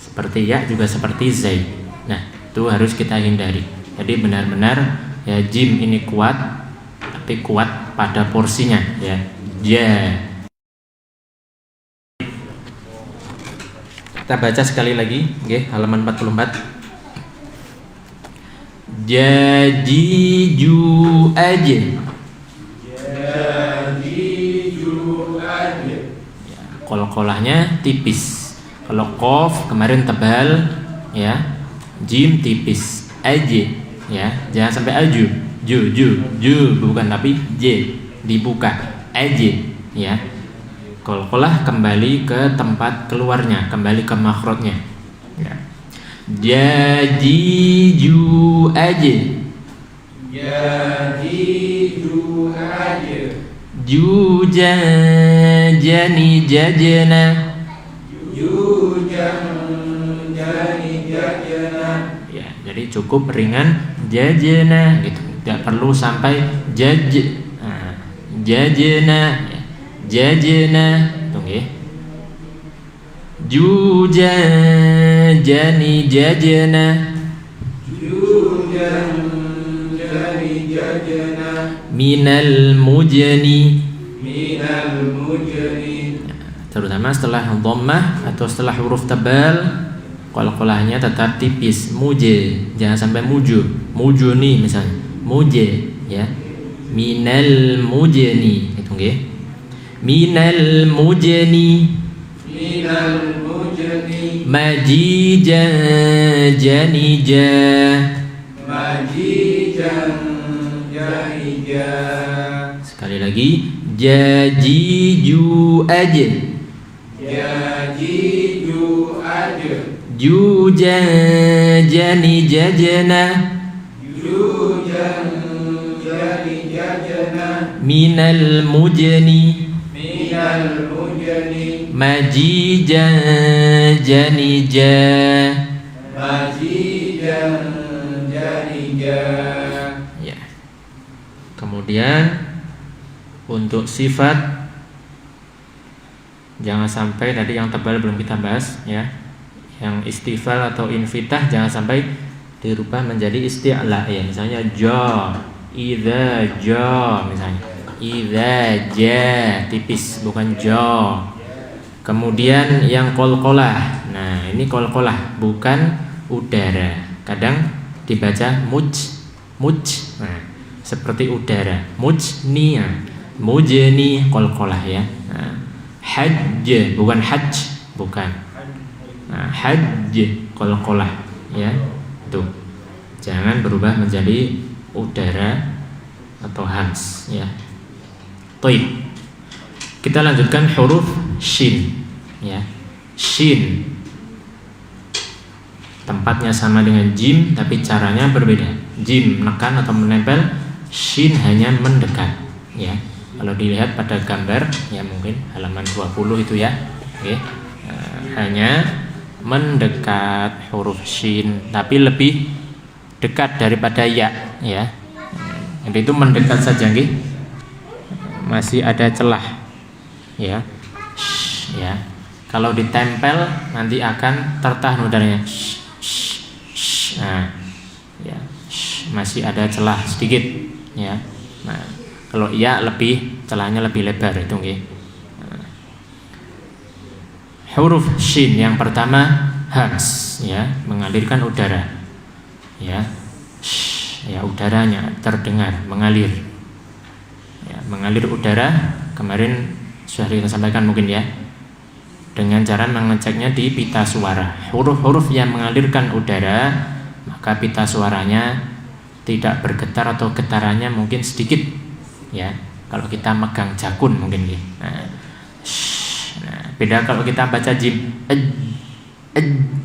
seperti ya juga seperti zai. Nah, itu harus kita hindari. Jadi benar-benar ya jim ini kuat, tapi kuat pada porsinya ya. Kita baca sekali lagi, okay, halaman 44. Jajiju aja. Ya, kol-kolahnya tipis. Kalau kof kemarin tebal, ya, jim tipis. Aja, ya, jangan sampai aju. Ju, bukan tapi j dibuka. Aja, ya. Kol-kolah kembali ke tempat keluarnya, kembali ke makhrajnya. Ya. Jajiju aja. Jani jajana. Ya, jadi cukup ringan jajana gitu. Tidak perlu sampai jajana. Ya. Jajana, tunggu ya. Jani jajana. Minal mujani. Terutama setelah dhammah atau setelah huruf tebal, qalqalahnya tetap tipis. Muje, jangan sampai mujuni misalnya. Muje, ya. Minal mujani, itu nggih. Minal mujani. Majijan janija. Sekali lagi, jajiju aja. Jani jajana. Minal mujani. Majijan janija. Ya. Kemudian untuk sifat, jangan sampai tadi yang tebal belum kita bahas ya. Yang istifal atau infitah jangan sampai dirubah menjadi isti'la ya. Misalnya ja, idza ja misalnya. Idza ja tipis bukan ja. Kemudian yang qalqalah. Nah, ini qalqalah bukan udara. Kadang dibaca muj. Nah, seperti udara. Mujni. Mujni qalqalah ya. Nah, hajj bukan hajj, bukan. Nah, hajj qalqalah ya. Tuh. Jangan berubah menjadi udara atau hams ya. Baik. Kita lanjutkan huruf shin ya. Shin tempatnya sama dengan jim tapi caranya berbeda. Jim menekan atau menempel, shin hanya mendekat ya. Kalau dilihat pada gambar ya mungkin halaman 20 itu ya. Oke. Hanya mendekat huruf shin tapi lebih dekat daripada ya ya. Jadi itu mendekat saja nggih. Masih ada celah ya. Ya. Kalau ditempel nanti akan tertahan udaranya. Nah, ya. Masih ada celah sedikit ya. Nah, kalau ya lebih celahnya lebih lebar itu nggih. Huruf shin yang pertama hams ya, mengalirkan udara. Ya. Ya, udaranya terdengar mengalir. Ya, mengalir udara kemarin sudah kita sampaikan mungkin ya. Dengan cara mengeceknya di pita suara. Huruf-huruf yang mengalirkan udara, maka pita suaranya tidak bergetar atau getarannya mungkin sedikit ya. Kalau kita megang jakun mungkin ya. Nah, beda kalau kita baca jim,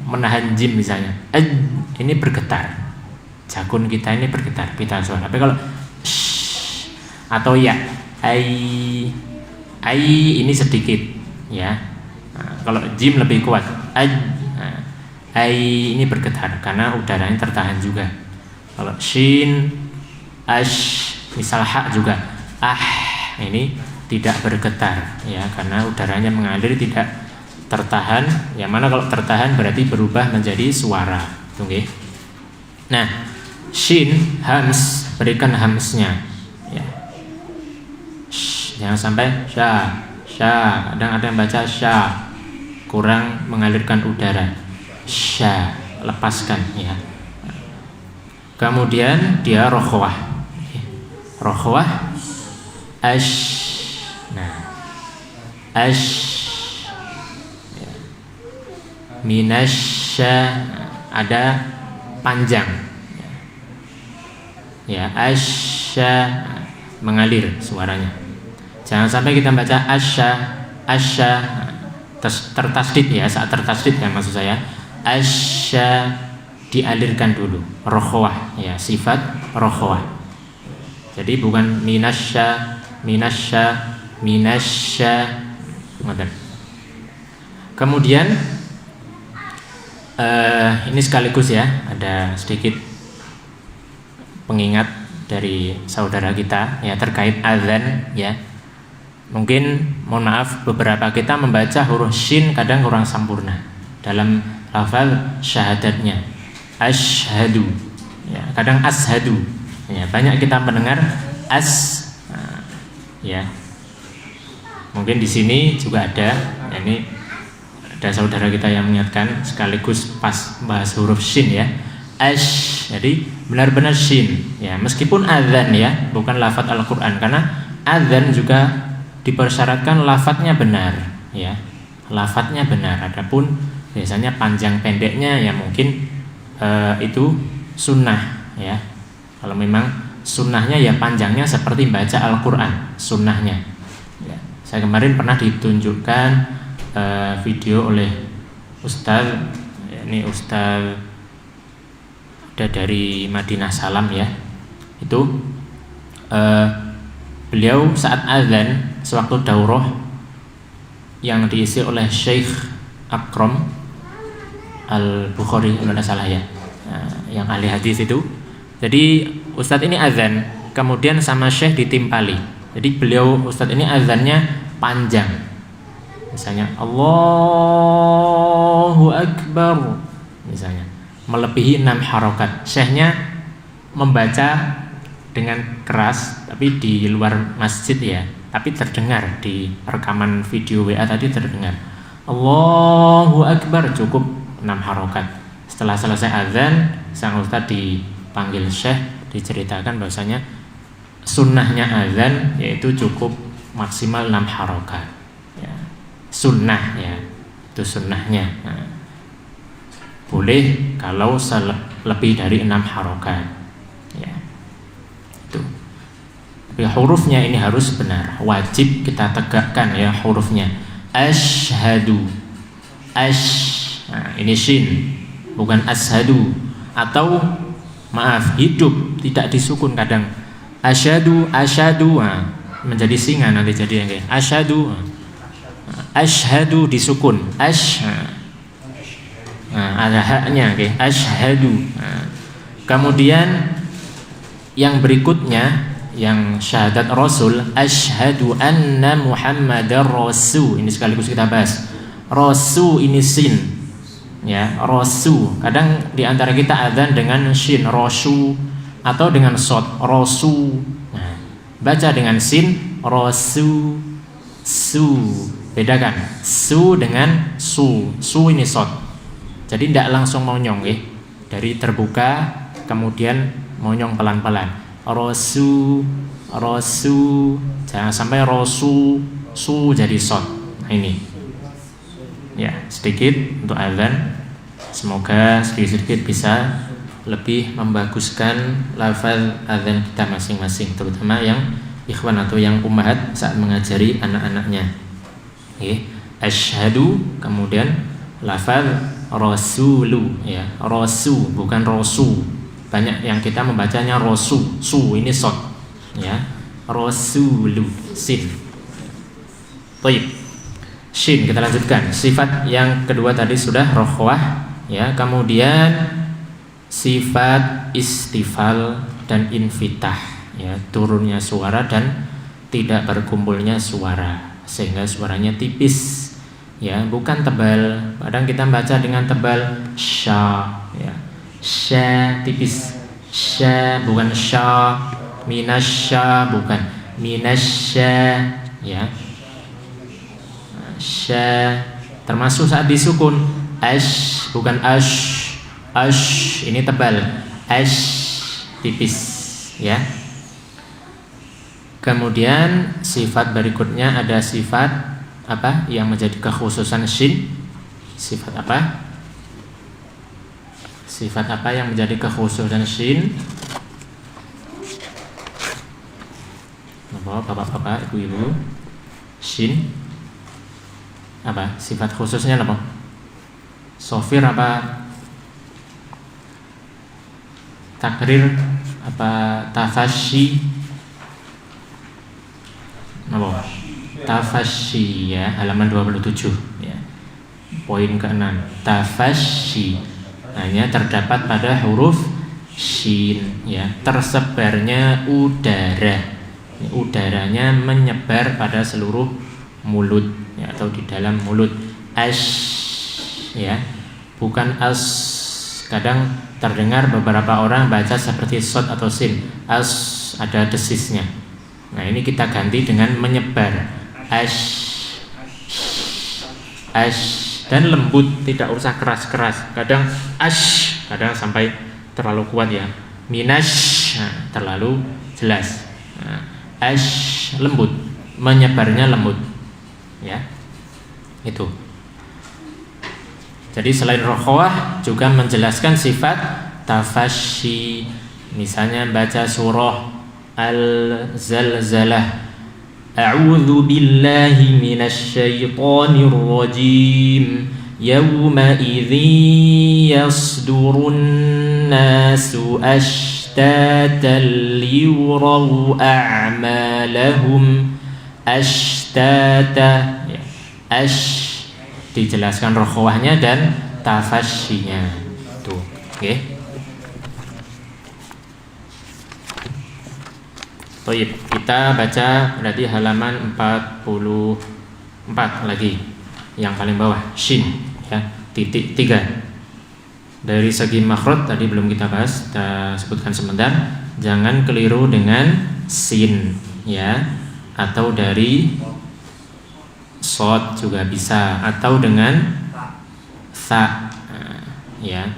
menahan jim misalnya, ini bergetar. Jakun kita ini bergetar pita suara. Tapi kalau atau ya, ai ini sedikit ya. Nah, kalau jim lebih kuat, ai ini bergetar karena udaranya tertahan juga. Kalau shin, ash, misal ha juga, ini tidak bergetar ya karena udaranya mengalir tidak tertahan. Yang mana kalau tertahan berarti berubah menjadi suara. Oke. Nah, shin hams, berikan hamsnya. Ya. Jangan sampai sya. Kadang ada yang baca sya, kurang mengalirkan udara. Sya, lepaskan ya. Kemudian dia rokhwah. Rokhwah ash. Nah, ash ya. Minasya, ada panjang ya. Asya, mengalir suaranya. Jangan sampai kita baca asya tertasdid ya. Saat tertasdid ya maksud saya, asya dialirkan dulu. Rokhwah ya, sifat rokhwah. Jadi bukan minasya. Kemudian ini sekaligus ya, ada sedikit pengingat dari saudara kita ya terkait azan ya. Mungkin mohon maaf, beberapa kita membaca huruf shin kadang kurang sempurna dalam lafal syahadatnya. Asyhadu ya, kadang ashadu ya, banyak kita mendengar ya. Mungkin di sini juga ada ya, ini ada saudara kita yang mengingatkan sekaligus pas bahas huruf shin ya. Jadi benar-benar shin ya, meskipun azan ya, bukan lafaz Al-Qur'an, karena azan juga dipersyaratkan lafadznya benar ya. Lafadznya benar. Adapun biasanya panjang pendeknya ya mungkin itu sunnah ya. Kalau memang sunnahnya ya panjangnya seperti baca Al-Qur'an, sunnahnya ya. Saya kemarin pernah ditunjukkan video oleh Ustaz ya, ini Ustaz ada dari Madinah Salam ya. Itu beliau saat azan sewaktu daurah yang diisi oleh Syekh Akram Al-Bukhari kalau tidak salah ya, yang ahli hadis itu. Jadi Ustadz ini azan, kemudian sama Syekh ditimpali. Jadi beliau Ustadz ini azannya panjang. Misalnya Allahu Akbar, misalnya melebihi 6 harokat. Syekhnya membaca dengan keras, tapi di luar masjid ya, tapi terdengar di rekaman video WA tadi terdengar Allahu Akbar, cukup 6 harokat. Setelah selesai azan, sang ustadz dipanggil Syekh, diceritakan bahwasanya sunnahnya azan yaitu cukup maksimal 6 harokat ya. Sunnah ya, itu sunnahnya. Nah, boleh kalau lebih dari 6 harokat ya. Itu. Tapi hurufnya ini harus benar, wajib kita tegakkan ya hurufnya. Asyhadu, nah, ini shin, bukan ashadu. Atau maaf, hidup tidak disukun kadang. Asyhadu, nah, menjadi singa nanti jadi yang kayak asyhadu. Asyhadu disukun, nah, ada haknya kayak asyhadu. Nah, kemudian yang berikutnya yang syahadat Rasul, asyhadu anna Muhammadar Rasul. Ini sekaligus kita bahas. Rasul ini sin ya, Rasul. Kadang di antara kita adzan dengan shin, Rasul, atau dengan shad, Rasul. Nah, baca dengan sin, Rasul, su. Bedakan su dengan su. Su ini shad. Jadi tidak langsung monyong ya. Dari terbuka kemudian monyong pelan-pelan. Rasul, jangan sampai rasul, su jadi shad. Nah, ini ya sedikit untuk azan. Semoga sedikit-sedikit bisa lebih membaguskan lafaz azan kita masing-masing, terutama yang ikhwan atau yang ummahat saat mengajari anak-anaknya. Asyhadu, kemudian lafaz rasulu ya, rasul bukan rasul. Banyak yang kita membacanya rasul, su ini shad ya, rasulu sin. Baik, shin kita lanjutkan. Sifat yang kedua tadi sudah rokhwah ya, kemudian sifat istifal dan infitah ya, turunnya suara dan tidak berkumpulnya suara sehingga suaranya tipis ya, bukan tebal. Kadang kita baca dengan tebal sya, ya. Sya tipis. Sya bukan sya, minasya bukan minasya, ya. Sya termasuk saat disukun ash bukan ash. Ash ini tebal, ash tipis, ya. Kemudian sifat berikutnya ada sifat apa yang menjadi kekhususan shin? Sifat apa? Sifat apa yang menjadi kekhususan shin? Bapak-bapak, ibu-ibu, shin apa? Sifat khususnya apa? Sofir apa? Takrir apa? Tafashi? Apa? Tafashi, ya, halaman 27, ya. Poin ke-6. Tafashi hanya terdapat pada huruf shin, ya. Tersebarnya udara. Udaranya menyebar pada seluruh mulut, ya, atau di dalam mulut. Ash, ya. Bukan as. Kadang terdengar beberapa orang baca seperti sod atau sin. As ada desisnya. Nah, ini kita ganti dengan menyebar. Ash, ash, dan lembut, tidak usah keras-keras. Kadang ash, kadang sampai terlalu kuat, ya. Minash, nah, terlalu jelas. Nah, ash lembut, menyebarnya lembut, ya. Itu. Jadi selain rokhawah juga menjelaskan sifat tafashi. Misalnya baca surah Al-Zalzalah, A'udzu billahi minasy syaithanir rajim. Yauma idzin yasdurun nasu ashtatan liyuraw a'malahum. Ashtata, ya. Ash dijelaskan rokhawahnya dan tafasyinya. Tuh, oke. Baik, kita baca berarti halaman 44 lagi, yang paling bawah, shin, ya, titik 3. Dari segi makhraj tadi belum kita bahas, kita sebutkan sebentar. Jangan keliru dengan sin, ya, atau dari shad juga bisa, atau dengan tha, ya.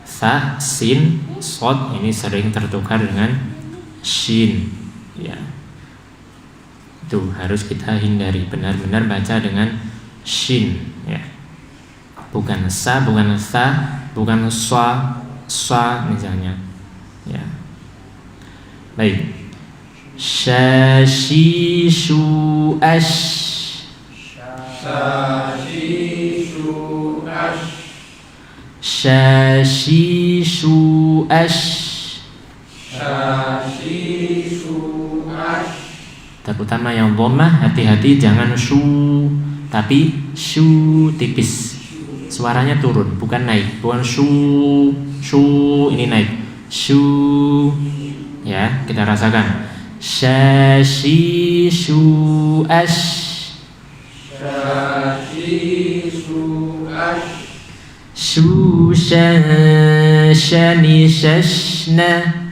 Tha, sin, shad ini sering tertukar dengan shin, ya. Itu harus kita hindari, benar-benar baca dengan shin, ya. Bukan sa, bukan tha, bukan sa misalnya, ya. Baik. Shashishu ash, shashishu ash, shashishu ash, terutama yang dhammah, hati-hati jangan shu, tapi shu tipis. Suaranya turun, bukan naik. Bukan shu, ini naik. Shu, ya, kita rasakan. Shashishu ash, shashishu ash, shu shani shashna,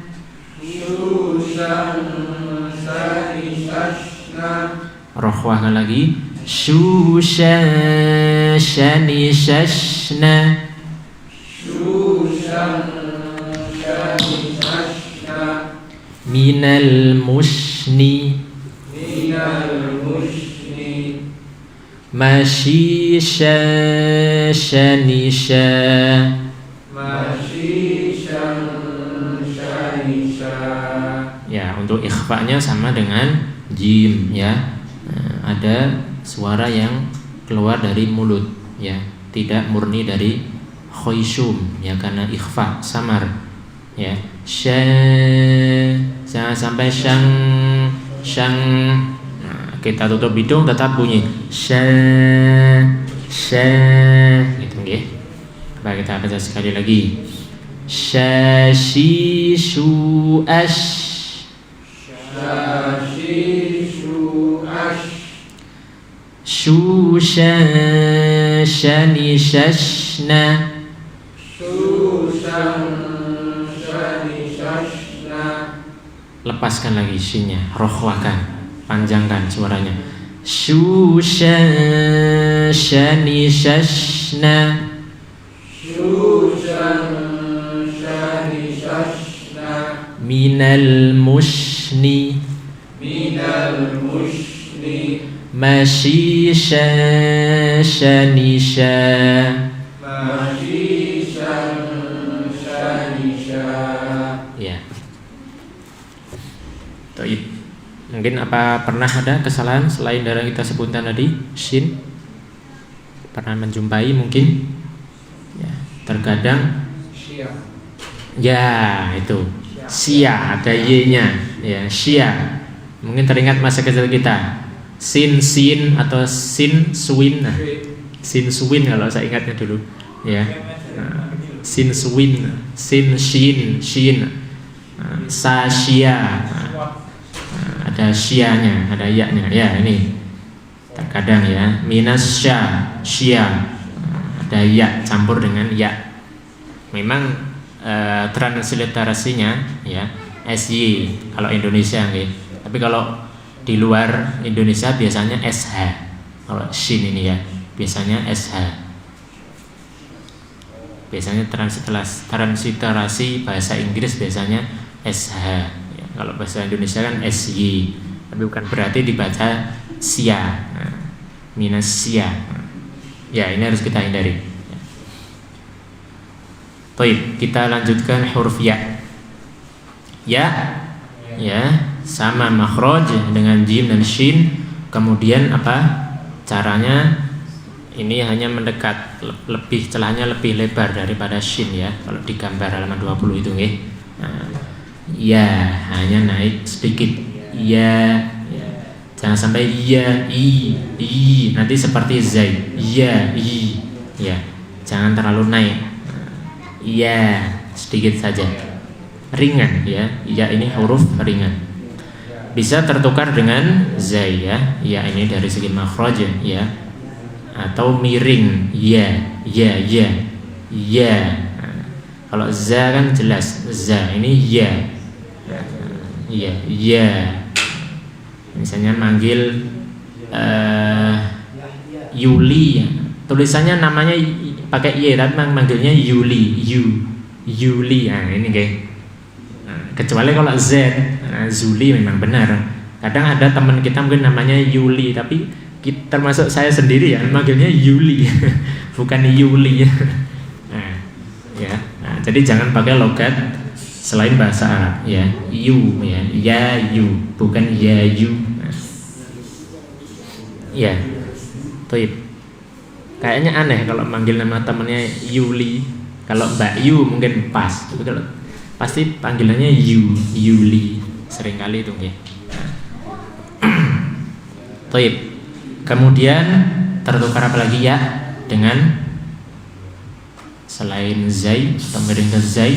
rokhwah lagi. Shu shani shashna, minal mushni, mashi shani sha, ya. Untuk ikhfa'nya sama dengan jim, ya. Ada suara yang keluar dari mulut, ya, tidak murni dari khoisyum, ya, karena ikhfa, samar, ya. Jangan sampai syang. Nah, kita tutup hidung tetap bunyi gitu, nggih. Baik, kita baca sekali lagi. Shashishu ash, Syushan shani shashna. Lepaskan lagi shinnya, rohwakan, panjangkan suaranya. Syushan shani shashna. Minal mushni mashishan shanisha. Ya. Baik. Mungkin apa pernah ada kesalahan selain dari yang kita sebutkan tadi, shin? Pernah menjumpai mungkin? Ya, terkadang ya itu sia ada y-nya ya, sia. Mungkin teringat masa kecil kita, sin atau sin swin. Nah, sin swin kalau saya ingatnya dulu ya. Nah, sin swin, sin shin, sa sia. Nah, ada sianya, ada ya-nya. Ya, ini terkadang ya, minas sia. Ada ya campur dengan ya. Memang transliterasinya ya SY kalau Indonesia nggih. Tapi kalau di luar Indonesia biasanya SH. Kalau shin ini ya biasanya SH. Biasanya transliterasi bahasa Inggris biasanya SH ya. Kalau bahasa Indonesia kan SY. Tapi bukan berarti dibaca sia. Nah, minus sia. Ya, ini harus kita hindari. Baik, kita lanjutkan huruf ya. Ya, sama makhraj dengan jim dan shin. Kemudian apa? Caranya ini hanya mendekat, lebih celahnya lebih lebar daripada shin ya. Kalau di gambar halaman 20 itu nggih. Nah, ya hanya naik sedikit. Ya. Jangan sampai ya, i. Nanti seperti zai. Ya, i. Ya, jangan terlalu naik. Ya, sedikit saja, ringan ya. Ya ini huruf ringan. Bisa tertukar dengan zai ya. Ya ini dari segi makhraj ya. Atau miring ya. Nah, kalau za kan jelas za, ini ya. Ya. Misalnya manggil Yuli, tulisannya namanya pakai y tapi manggilnya Yuli. Nah ini guys. Nah, kecuali kalau Z, Zuli memang benar. Kadang ada teman kita mungkin namanya Yuli, tapi termasuk saya sendiri ya manggilnya Yuli, bukan Yuli. Nah, ya. Nah, jadi jangan pakai logat selain bahasa Arab ya. You ya, you bukan ya you. Nah. Ya, toib. Kayaknya aneh kalau manggil nama temennya Yuli. Kalau Mbak Yu mungkin pas, tapi kalau pasti panggilannya Yuli. Seringkali itu ya. Toib. Kemudian tertukar apa lagi ya dengan selain zai atau miring ke zai,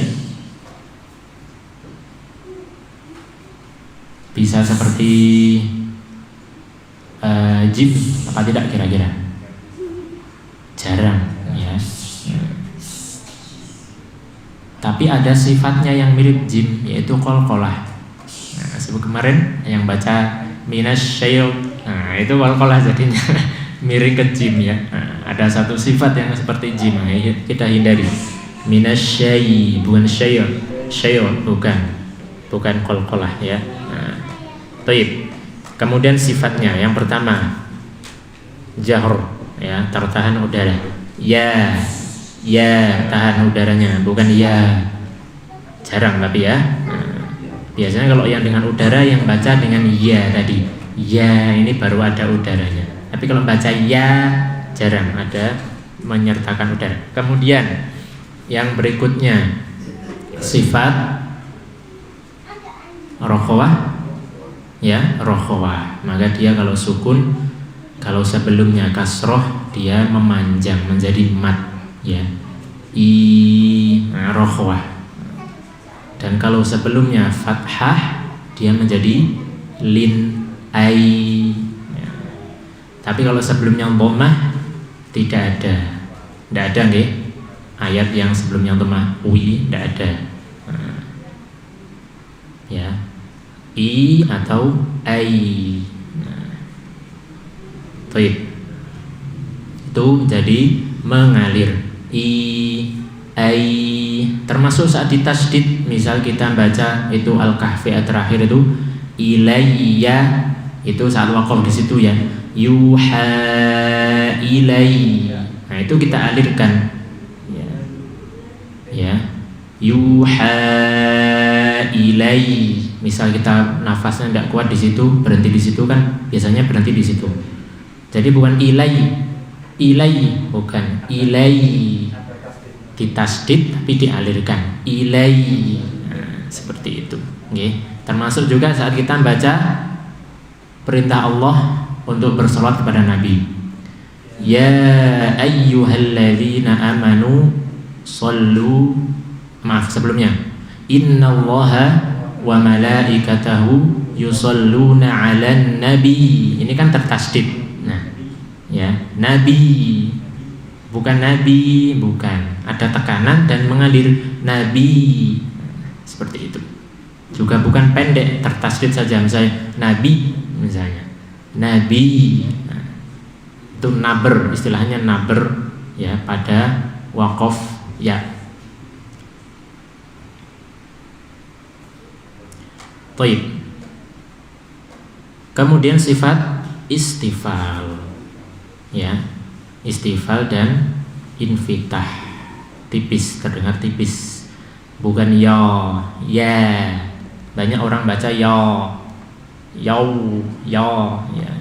bisa seperti jim apa tidak kira-kira? Jarang ya. Tapi ada sifatnya yang mirip jim, yaitu qalqalah. Nah, sebelum kemarin yang baca minas syai'un, nah itu qalqalah jadinya miring ke jim ya. Nah, ada satu sifat yang seperti jim, nah, kita hindari. Minas syai' bukan syai'un, bukan qalqalah ya. Nah, baik. Kemudian sifatnya yang pertama jahr ya, tertahan udara. Ya, tahan udaranya, bukan ya. Jarang tapi ya. Nah, biasanya kalau yang dengan udara yang baca dengan ya tadi. Ya ini baru ada udaranya. Tapi kalau baca ya jarang ada menyertakan udara. Kemudian yang berikutnya sifat rokhawah ya, rokhawah. Maka dia kalau sukun, kalau sebelumnya kasroh dia memanjang menjadi mat ya, rokhawah. Dan kalau sebelumnya fathah dia menjadi lin ai ya. Tapi kalau sebelumnya dhammah tidak ada. Tidak ada nggih. Ayat yang sebelumnya dhammah wi tidak ada. Ya. I atau ai. Baik. Itu jadi mengalir. I ai, termasuk saat ditasydid, misal kita baca itu Al-Kahfi terakhir itu ilayya, itu saat waqaf di situ ya. Yuha ilayya. Nah, itu kita alirkan. Ya. Ya. Yuha ilayya. Misal kita nafasnya tidak kuat di situ, berhenti di situ kan biasanya berhenti di situ. Jadi bukan ilai bukan ilai ditasdid tapi dialirkan ilai. Nah, seperti itu. Okay. Termasuk juga saat kita baca perintah Allah untuk bersolat kepada Nabi. Ya ayyuhalladzina amanu sallu, maaf sebelumnya, innallaha wa malaikatahu yusalluna 'alan nabi. Ini kan tertasdid. Nah, ya, nabi bukan nabi, bukan. Ada tekanan dan mengalir nabi. Seperti itu. Juga bukan pendek tertasdid saja, misalnya nabi misalnya. Nabi. Nah, itu naber, istilahnya naber ya pada waqaf ya. Baik. Kemudian sifat istifal. Ya. Istifal dan infitah. Tipis, terdengar tipis. Bukan ya, ya. Banyak orang baca ya. Yau, ya, ya.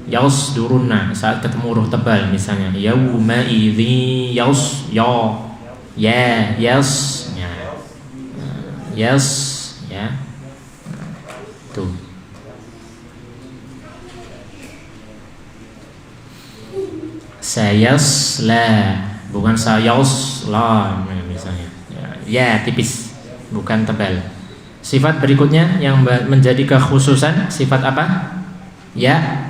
Yaus duruna saat ketemu huruf tebal misalnya. Yauma idzi yaus ya. Ya, yes. Ya. Yes, ya. Tuh. Sayasla bukan sayasla misalnya. Ya, tipis, bukan tebal. Sifat berikutnya yang menjadi kekhususan sifat apa? Ya.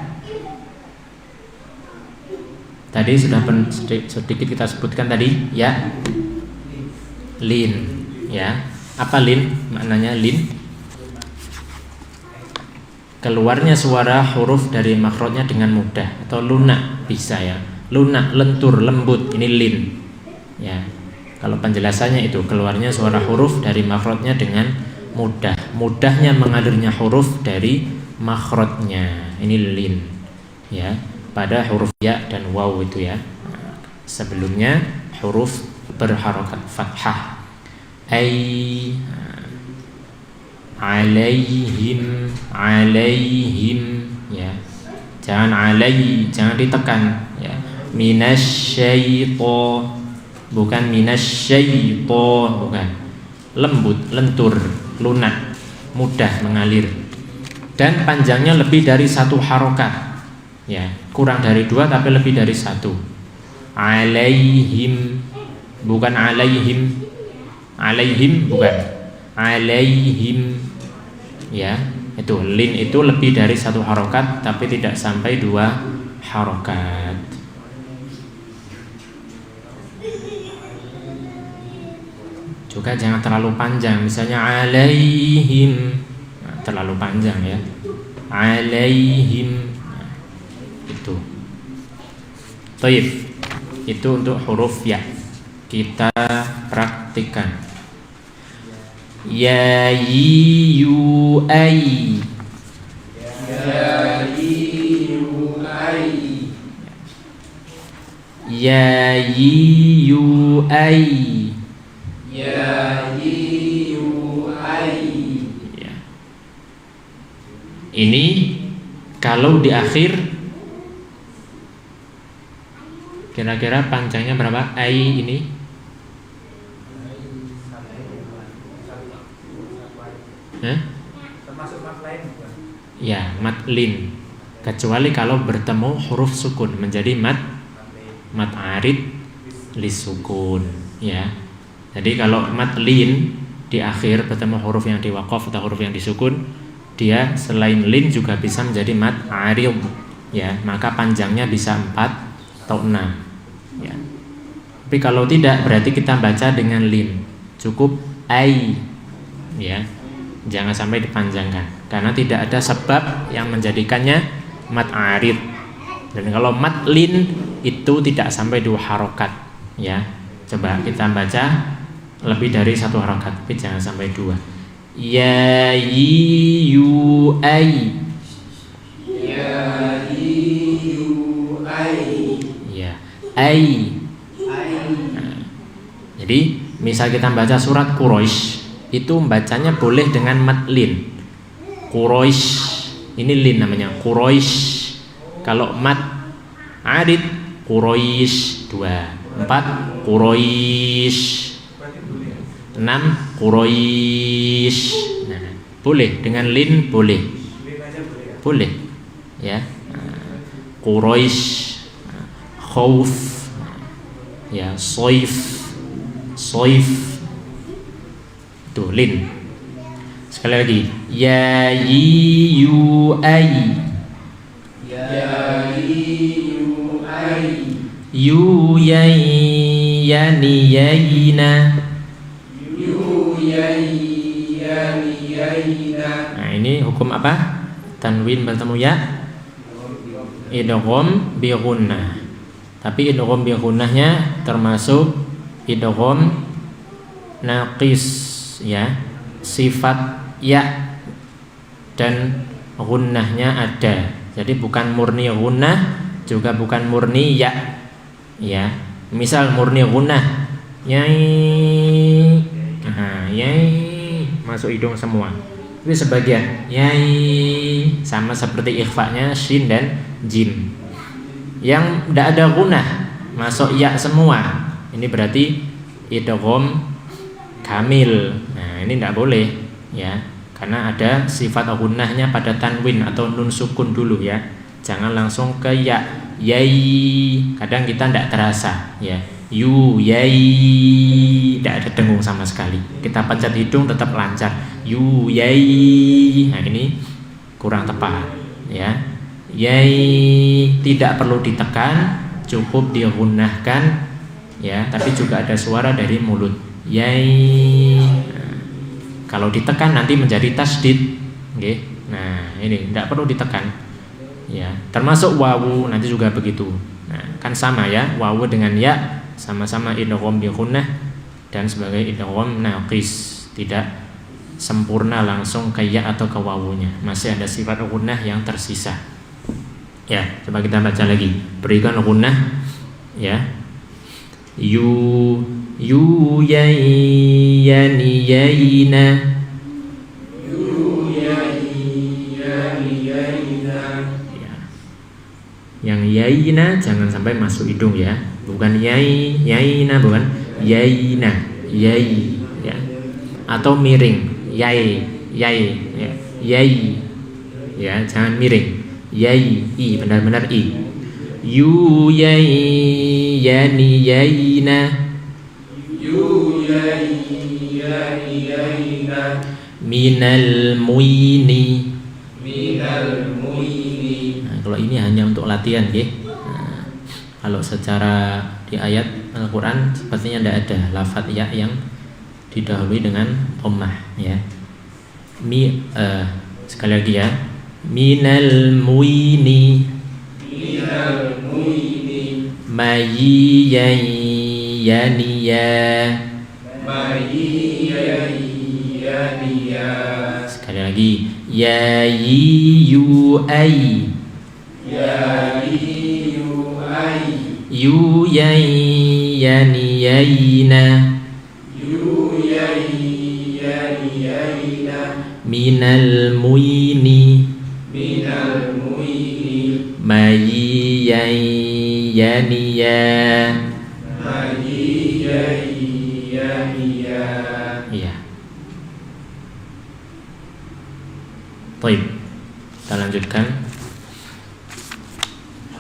Tadi sudah sedikit kita sebutkan tadi, ya. Lin, ya. Apa lin? Maknanya lin? Keluarnya suara huruf dari makhrajnya dengan mudah atau lunak bisa ya. Lunak, lentur, lembut, ini lin. Ya. Kalau penjelasannya itu keluarnya suara huruf dari makhrajnya dengan mudah. Mudahnya mengalirnya huruf dari makhrajnya. Ini lin. Ya, pada huruf ya dan waw itu ya. Sebelumnya huruf berharokat fathah. Alaihim ya, jangan ditekan ya. Minasyaiton bukan minasyaiton, bukan. Lembut, lentur, lunak, mudah mengalir dan panjangnya lebih dari satu harokat ya, kurang dari dua tapi lebih dari satu. Alaihim bukan alaihim bukan alaihim ya, itu lin itu lebih dari satu harokat tapi tidak sampai dua harokat. Juga jangan terlalu panjang, misalnya alaihim, nah, terlalu panjang ya, alaihim, nah, itu. Baik, itu untuk huruf ya. Kita praktikan. Ya yu ai. Ya yu ai. Ya yu ai. Ya yu ai. Ya. Ini kalau di akhir kira-kira panjangnya berapa? Ai ini? Termasuk mat lain bukan? Ya, mat lin. Kecuali kalau bertemu huruf sukun menjadi mat arid lisukun ya. Jadi kalau mat lin di akhir bertemu huruf yang diwaqaf atau huruf yang disukun, dia selain lin juga bisa menjadi mat arid ya, maka panjangnya bisa 4 atau 6 ya. Tapi kalau tidak berarti kita baca dengan lin, cukup ai ya, jangan sampai dipanjangkan karena tidak ada sebab yang menjadikannya mat arid. Dan kalau mat lin itu tidak sampai 2 harokat ya. Coba kita baca lebih dari 1 harokat, tapi jangan sampai 2. Ya yi yu ai. Ya yi yu ai. Ya, ai. Nah, jadi misal kita baca surat Quraisy itu bacanya boleh dengan mat lin. Quraisy, ini lin namanya Quraisy. Kalau mat arid Quraisy 2, 4 Quraisy, 6 Quraisy. Nah, boleh dengan lin boleh. Boleh ya. Quraisy, khauf ya, soif, tuh lin. Sekali lagi, ya yi yu ai. Ya yi yu ai. Yu yai yani yaina. Yu yai yani yaina. Nah, ini hukum apa? Tanwin bertemu ya, idgham bi gunnah. Tapi idgham bi gunnahnya termasuk idgham naqis ya, sifat ya dan gunnahnya ada. Jadi bukan murni gunnah, juga bukan murni ya. Ya, misal murni gunnah, yai, nah, yai masuk hidung semua. Itu sebagian, yai sama seperti ikhfa-nya shin dan jim. Yang tidak ada gunnah masuk ya semua. Ini berarti idgham kamil. Nah, ini tidak boleh ya, karena ada sifat gunnahnya pada tanwin atau nun sukun dulu ya. Jangan langsung ke ya, yai. Kadang kita tidak terasa ya. Yu yai, tidak ada dengung sama sekali. Kita pencet hidung tetap lancar. Yu yai. Nah, ini kurang tepat ya. Yai tidak perlu ditekan, cukup digunnahkan ya, tapi juga ada suara dari mulut. Yai. Nah, kalau ditekan nanti menjadi tasdid. Okay. Nah, ini tidak perlu ditekan. Ya, termasuk wawu nanti juga begitu. Nah, kan sama ya, wawu dengan ya sama-sama idgham bi gunnah dan sebagai idgham naqis, tidak sempurna langsung ke ya atau ke wawunya. Masih ada sifat gunnah yang tersisa. Ya, coba kita baca lagi. Berikan gunnah ya. Yu yai yani yaina. Yang yaina jangan sampai masuk hidung ya, bukan yaina, bukan yaina, yai ya, atau miring, yai ya, yai ya, jangan miring, yai, i benar-benar i. Yu yai yani yaina. Yu yai yani yaina. Minal muini. Minal muini. Kalau ini hanya untuk latihan ya. Nah, kalau secara di ayat Al-Quran sepertinya tidak ada lafadz ya yang didahului dengan dhammah ya. Sekali lagi ya. Minal muini. Minal muini. Mayi yani ya. Mayi yani ya. Sekali lagi. Ya yu ai. Ya yu ai. Yu yai yani yaina. Yu yai yani yaina. Minal muini. Minal muini. Mayi yai yani ya. Mayi yai yani ya. Iya. Baik, kita lanjutkan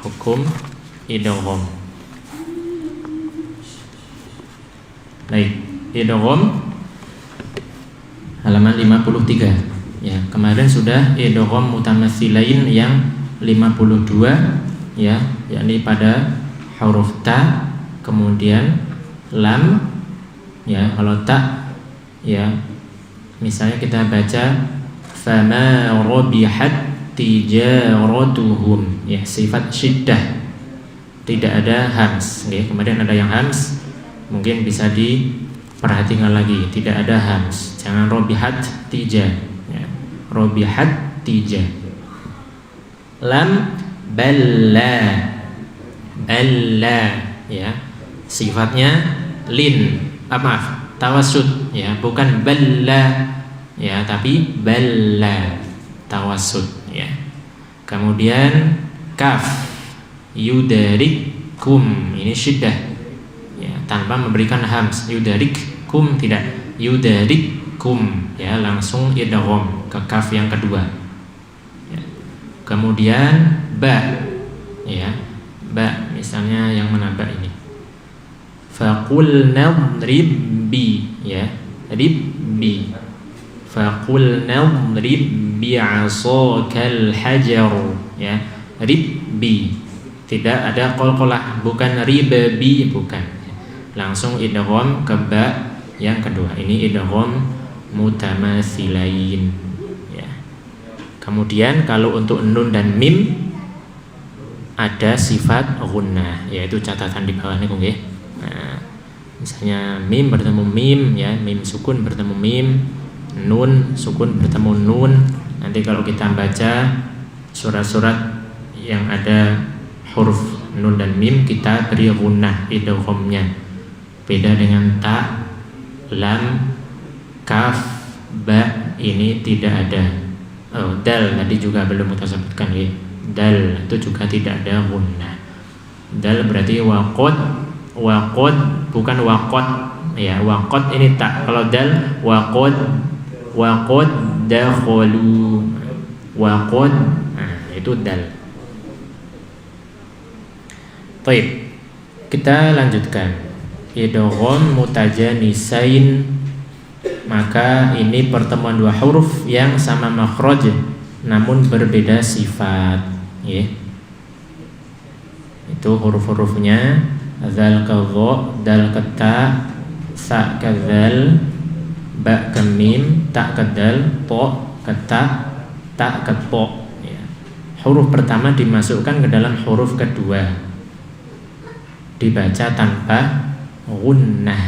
hukum idgham. Baik, idgham halaman 53. Ya, kemarin sudah idgham mutamatsilain yang 52 ya, yakni pada huruf ta, kemudian lam ya. Kalau ta ya, misalnya kita baca fama rabihat tijaratuhum ya, sifat syiddah, tidak ada hams ya. Kemudian ada yang hams, mungkin bisa diperhatikan lagi, tidak ada hams, jangan rabihat tija ya. Rabihat tija. Lam balla ya, sifatnya lin, maaf, tawassut ya, bukan balla ya, tapi balla, tawassut ya. Kemudian kaf yudarikum, ini syiddah ya, tanpa memberikan hams. Yudarikum tidak, yudarikum ya, langsung idgham ke kaf yang kedua ya. Kemudian ba ya, ba misalnya yang mana ba ini, faqulna ribbi ya, ribbi, faqulna ribbi asakal hajar ya, ribbi, tidak ada qalqalah, bukan ribbi, bukan, langsung idgham ke ba yang kedua. Ini idgham mutamatsilain ya. Kemudian kalau untuk nun dan mim ada sifat ghunnah, yaitu catatan di bawah ini nggih. Nah, misalnya mim bertemu mim ya, mim sukun bertemu mim, nun sukun bertemu nun. Nanti kalau kita baca surat-surat yang ada huruf nun dan mim, kita beri ghunnah idghamnya. Beda dengan ta, lam, kaf, ba, ini tidak ada. Dal tadi juga belum kita sebutkan ya. Dal itu juga tidak ada ghunnah. Dal berarti waqad, bukan waqad ya. Waqad ini tak. Kalau dal waqad dakhalu, waqad, nah, itu dal. Baik, kita lanjutkan. Idgham mutajanisain, maka ini pertemuan dua huruf yang sama makhraj namun berbeda sifat ya. Itu huruf-hurufnya dzal ka dha, dal ka ta, sa ka dzal, ba ka mim, ta ka dal, ta ka ta, ta ka ta ya. Huruf pertama dimasukkan ke dalam huruf kedua, dibaca tanpa ghunnah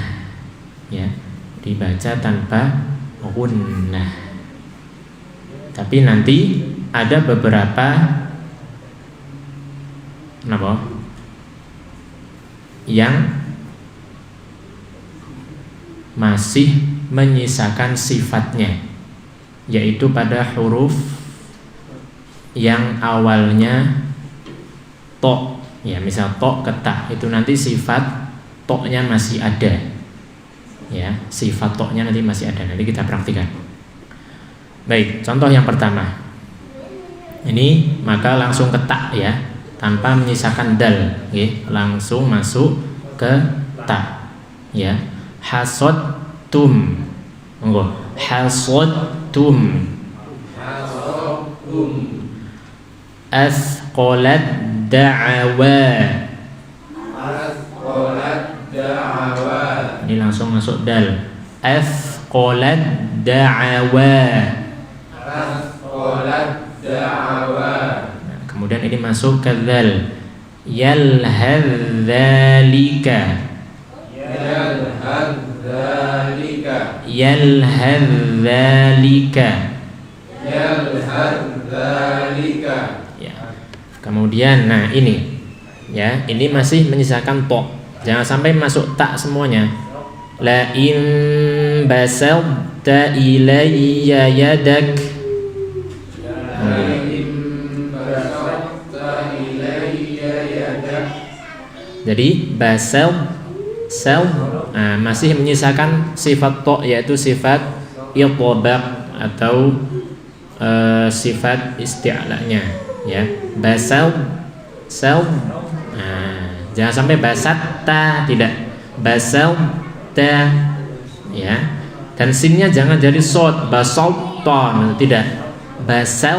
ya, dibaca tanpa ghunnah. Tapi nanti ada beberapa yang masih menyisakan sifatnya, yaitu pada huruf yang awalnya to ya, misal to ke ta, itu nanti sifat to-nya masih ada ya, sifat to-nya nanti masih ada. Nanti kita praktikan. Baik, contoh yang pertama ini, maka langsung ke ta ya, tanpa menyisakan dal ya, langsung masuk ke ta ya. Hasodtum, monggo, hasodtum, asqalat da'awa, ini langsung masuk dal. Asqalat da'awa. Nah, kemudian ini masuk ke dzal. Yalhadzalika. Ya. Kemudian nah ini ya, ini masih menyisakan to. Jangan sampai masuk tak semuanya. La in basalta ilayya yadak. Jadi basal sel masih menyisakan sifat to, yaitu sifat itbaq atau sifat isti'la'nya ya. Basal sel, jangan sampai basatta, tidak, basal ta ya. Dan sinnya jangan jadi sod, basalta, tidak, basal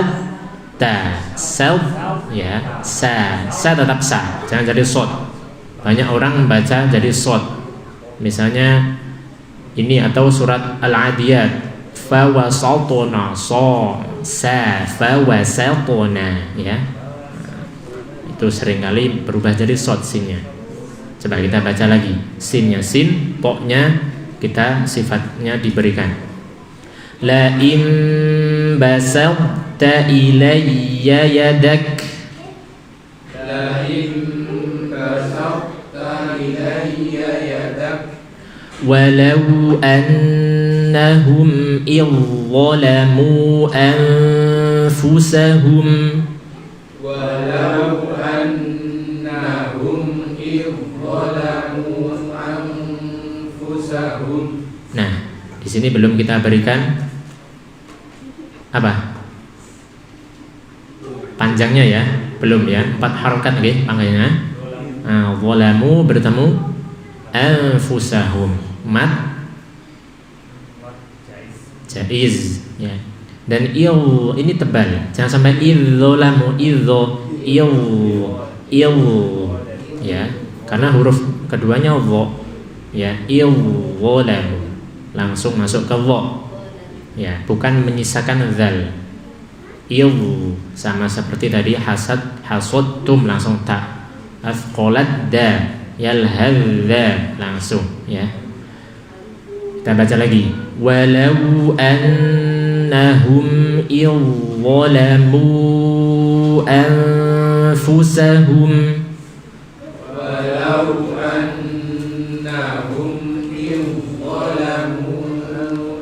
ta, self ya, sa tetap sa, jangan jadi short. Banyak orang membaca jadi short. Misalnya ini atau surat Al-Adiyat, fa wasatuna sa fa wasatuna ya. Itu seringkali berubah jadi short sinnya. Coba kita baca lagi. Sinnya sin, poknya kita sifatnya diberikan. La in basatta ilayya yadak. La in basatta ilayya yadak. Walau annahum izzalamu anfusahum. Walau annahum izzalamu anfusahum. Nah, di sini belum kita berikan apa? Panjangnya ya, belum ya. 4 harokat nggih panjangnya. Zalamu bertemu anfusahum. Mat jaiz ya. Dan ini tebal. Jangan sampai idzalamu ya. Karena huruf keduanya dha ya, idzalamu. Langsung masuk ke dha. Ya, bukan menyisakan zal. Sama seperti tadi hasudtum langsung ta. Afqalat da yalhadza langsung ya. Kita baca lagi. Walau annahum izzalamu anfusahum. Walau annahum izzalamu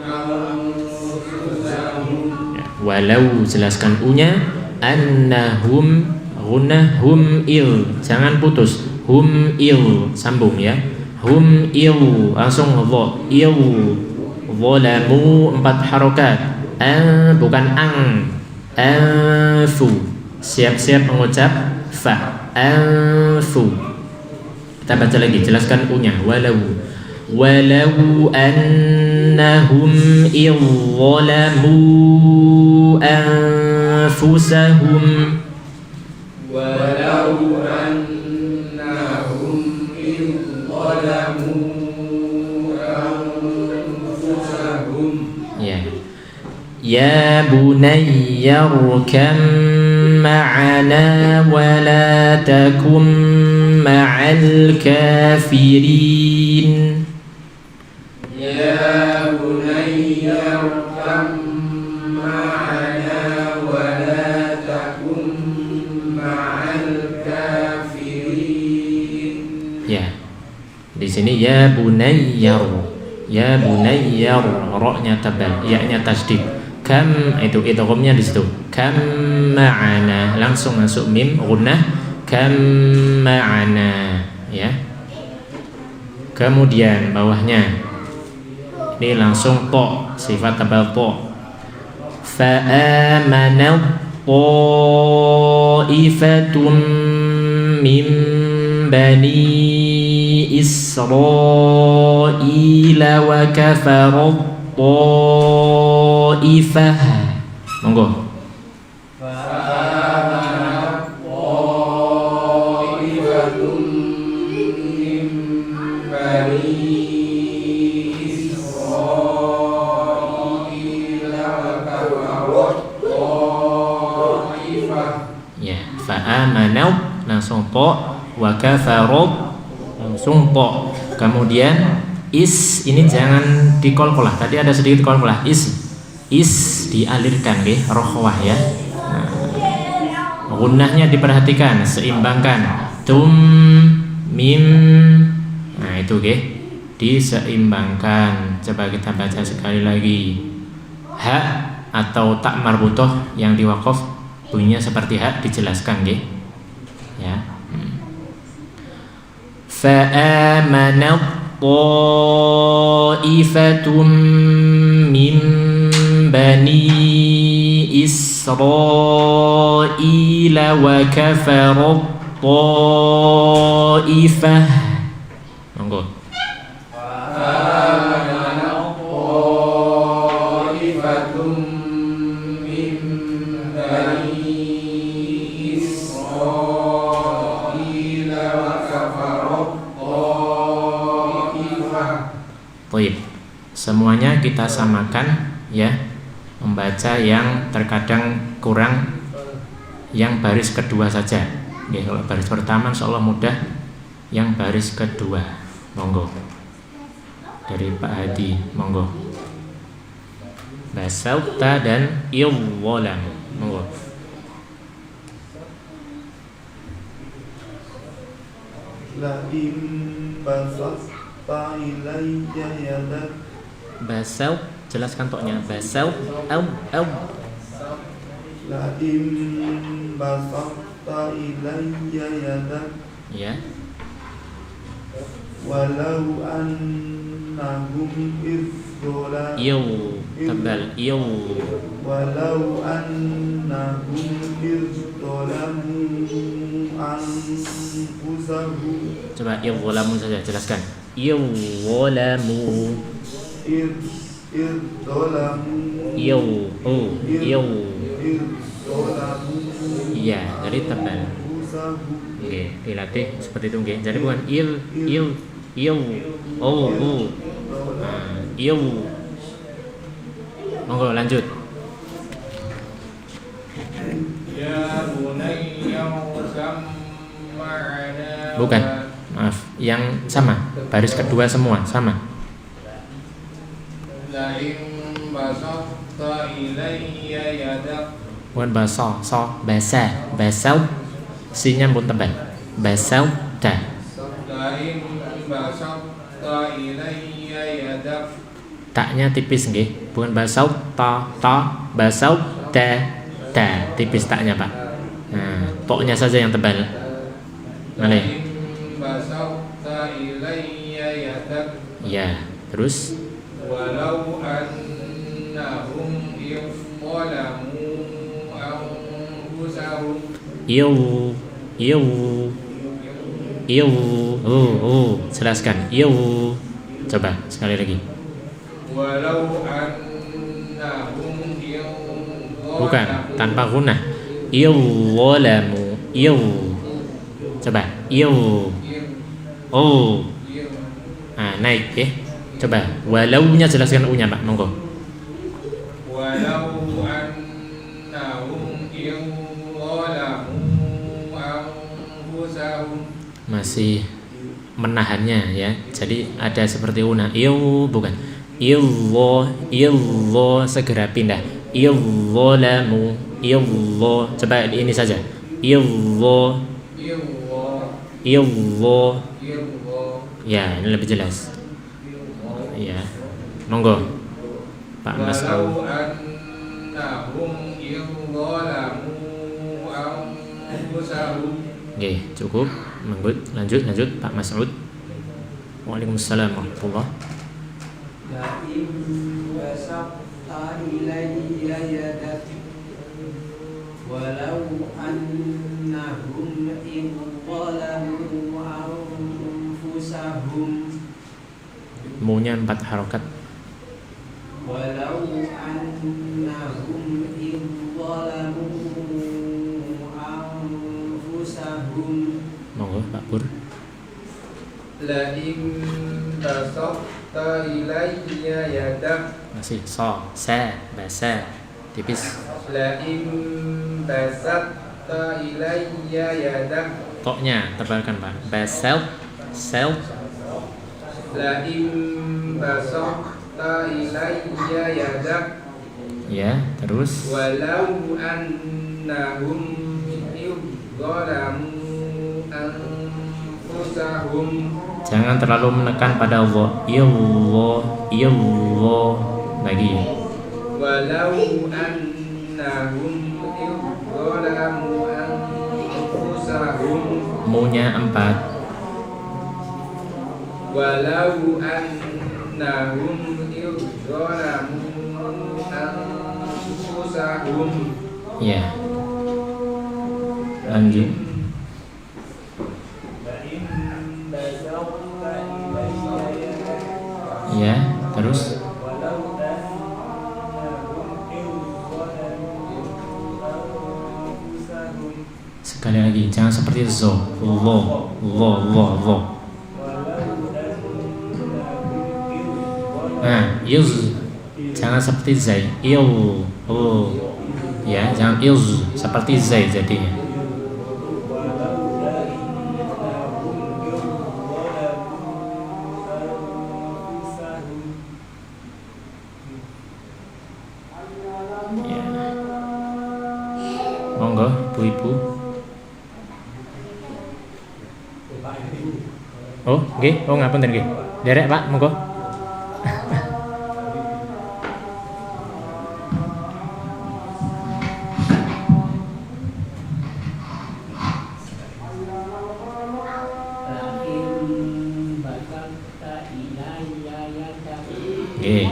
anfusahum. Walau jelaskan u-nya, annahum gunnahum jangan putus. Hum sambung ya. Hum langsung dha zalamu 4 harokat. Bukan anfu. Siap-siap mengucap fa. Anfu. Kita baca lagi, jelaskan u-nya. Walau annahum izzalamu anfusahum. Walau annahum izzalamu anfusahum. Ya bunayya rkam ma'ana wa la takum ma'al kafirin. Ya bunayya rkam ma'ana wa la takum ma'al kafirin. Ya. Di sini ya bunayyar. Ya bunayyar, ra-nya tebal, ya-nya tasdid. Kam itu idghamnya di situ. Kam ma'ana langsung masuk mim gunnah. Kam ma'ana ya. Kemudian bawahnya ini langsung to, sifat tebal to. Fa amana ta'ifatum min bani Israila wa kafara ta'ifah. Monggo. Fa'amanat ta'ifatum min bani Israila wa kafarat ta'ifah. Ya, fa'amanau langsung to, wa kafarat langsung to. Kemudian ini jangan dikolkolah. Tadi ada sedikit kolkolah. Is dialirkan nggih, rokhwah ya. Gunnahnya diperhatikan, seimbangkan. Tum mim. Nah, itu nggih, diseimbangkan. Coba kita baca sekali lagi. Ha atau tak marbutoh yang diwaqaf bunyinya seperti ha, dijelaskan nggih. Ya. Fa'amanat ta'ifatum min bani Israila wa kafarat ta'ifah. Monggo. Fa'amanat ta'ifatum min bani Semuanya kita samakan ya, membaca yang terkadang kurang yang baris kedua saja. Oke, kalau baris pertama insyaallah mudah, yang baris kedua monggo. Dari Pak Hadi monggo. Basalta dan iwalam monggo. La in basasta ilayya yadak. Basal, jelaskan toknya. Basal au. La in basasta ilayya yadak. Ya. Walau annahum idzolamu. Tebal. Walau annahum idzolamu anfusahum. Coba idzolamu saja jelaskan. Idzolamu. Idzolamu. Idzolamu. Iya, jadi tebal. Oke, dilatih seperti itu nggih. Jadi bukan Monggo lanjut. Ya bunayya kam ma'ana. Bukan. Maaf, yang sama. Baris kedua semua sama. La in basatta ilayya yadak. Bukan basal, basal. Sinya pun tebal. Basal ta. La in basatta ilayya yadak. Taknya tipis nggih. Bukan basal ta, basal ta. Tipis taknya, Pak. Nah, toknya saja yang tebal. Malih. Basatta ilayya yadak. Ya, terus Walau annahum izzalamu anfusahum. Jelaskan. Coba sekali lagi. Walau annahum izzalamu. Bukan, tanpa gunnah. Izzalamu. Coba. Nah, naik ya. Coba. Walaunya jelaskan u-nya, Pak. Monggo. Walau annahum izzalamu anfusahum. Masih menahannya ya. Jadi ada seperti una. Bukan. Segera pindah. Izzalamu. Coba ini saja. Ya, ini lebih jelas. Ya. Monggo. Pak Mas. Walau annahum izzalamu anfusahum. Oke, cukup. Lanjut Pak Mas'ud. Waalaikumsalam warahmatullahi. La in basata ilayya yadak walau annahum idzalamu anfusahum. Mu-nya 4 harokat. Walau annahum idzalamu anfusahum. Monggo Pak Pur. La in basatta ilayya yadak. Masih basa tipis. La in basatta ilayya yadak. Toknya tebalkan, Pak. Basel. La in basatta ilayya yadak. Ya, terus. Walau annahum izzalamu anfusahum. Jangan terlalu menekan pada Allah. Lagi. Walau annahum izzalamu anfusahum. Mu-nya 4. Walau annahum izzalamu anfusahum. Ya. Lanjut. Ya, terus. Sekali lagi, jangan seperti lo. Nah, yuz jangan seperti zai. Il. Oh. Ya, jangan iz seperti zai jadinya. Ya. Monggo, ibu-ibu. Oh, nggih. Oh, ngapunten nggih. Derek, Pak, monggo. Nggih.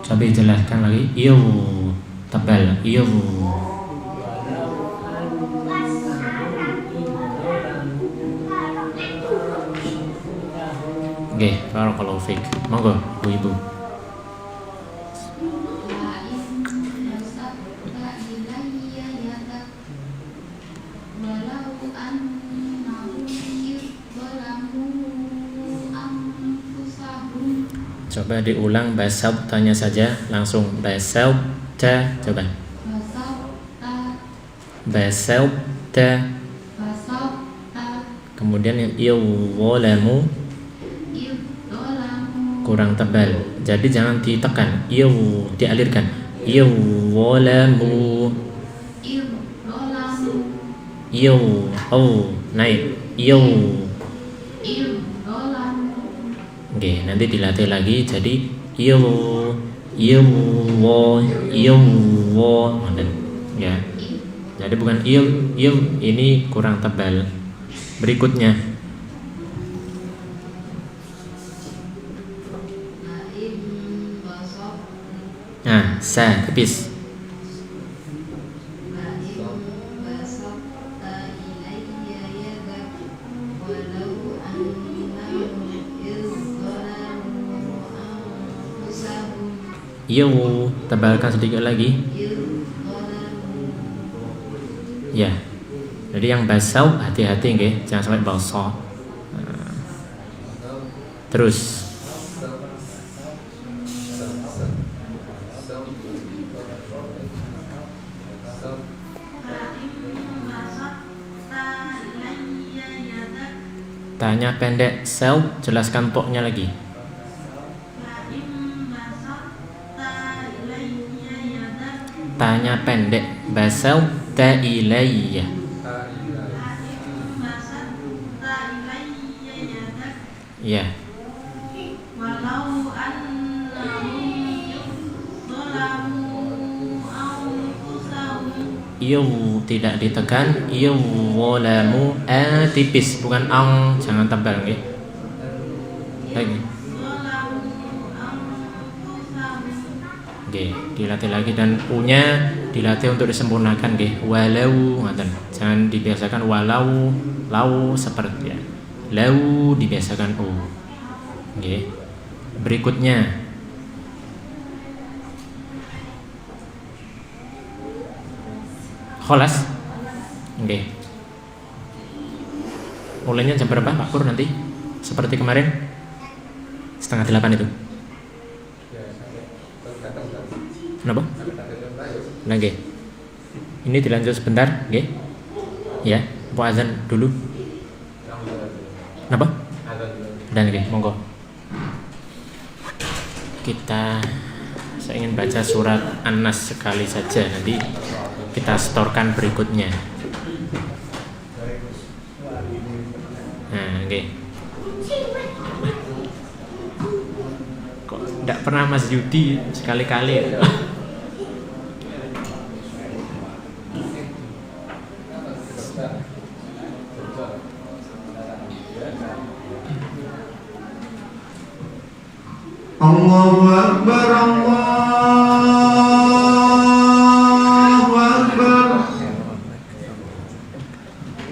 Coba jelaskan lagi. Iu tebal. Iu. Nggih, barakallahu fiik. Monggo, ibu-ibu. Coba diulang basab tanya saja langsung basab ta coba basab ta kemudian yang iwolamu kurang tebal jadi jangan ditekan dialirkan iwolamu naik Oke, nanti dilatih lagi jadi wo ya. Jadi bukan ini kurang tebal. Berikutnya nah, sa tipis. Tebalkan sedikit lagi. Ya. Jadi yang basau hati-hati nggih, jangan sampai basah. Terus tanya pendek sel, jelaskan poknya lagi. Tanya pendek basal ta ilayya. Ya. Walau tidak ditekan walamu tipis bukan ang jangan tebal nggih. Lagi. Oke, dilatih lagi dan u-nya dilatih untuk disempurnakan nggih. Walau ngoten. Jangan dibiasakan walau, lau seperti ya. Lau dibiasakan u. Nggih. Berikutnya kholas. Nggih. Mulainya jam berapa Pak Pur nanti? Seperti kemarin? 7:30 itu. Kenapa? Nah, nggih. Ini dilanjut sebentar, nggih. Ya, apa azan dulu? Kenapa? Dan nggih, monggo. Saya ingin baca surat An-Nas sekali saja, nanti kita setorkan berikutnya. Nah, nggih. Kok enggak pernah Mas Yudi sekali-kali? Allahu Akbar, Allahu Akbar,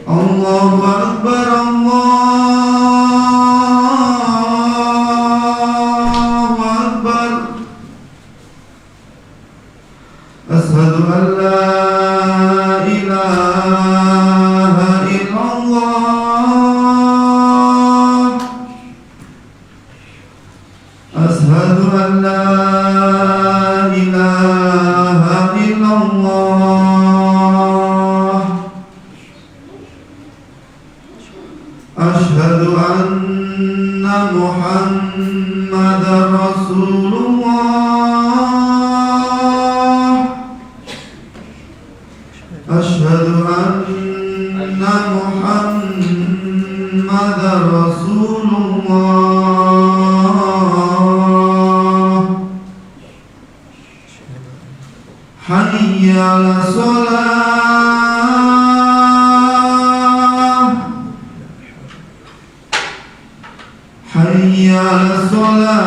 Allahu Akbar, Allahu Akbar. Asyhadu an la ilaha Asyhadu anna Muhammadar Rasulullah. Asyhadu anna Muhammadar Rasulullah. Hayya 'alas shalah. Hayya 'alas shalah.